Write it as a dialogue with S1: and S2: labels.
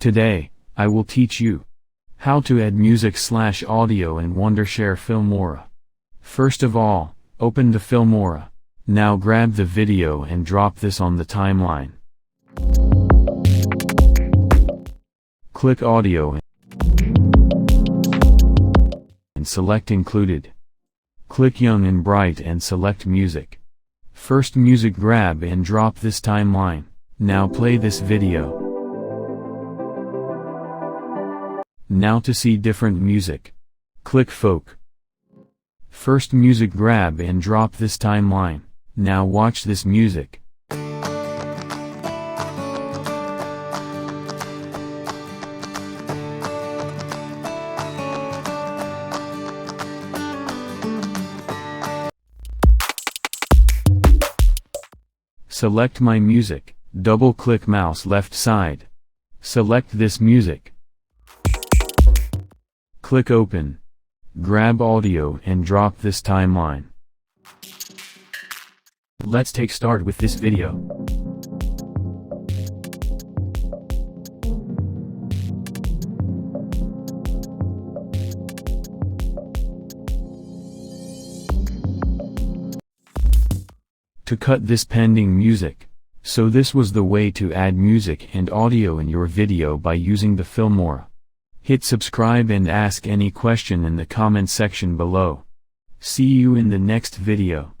S1: Today, I will teach you how to add music/audio in Wondershare Filmora. First of all, open the Filmora. Now grab the video and drop this on the timeline. Click Audio and select Included. Click Young and Bright and select Music. First music grab and drop this timeline. Now play this video. Now to see different music, click Folk. First music grab and drop this timeline. Now watch this music. Select My Music, double-click mouse left side. Select this music. Click Open. Grab audio and drop this timeline. Let's take start with this video. To cut this pending music. So this was the way to add music and audio in your video by using the Filmora. Hit subscribe and ask any question in the comment section below. See you in the next video.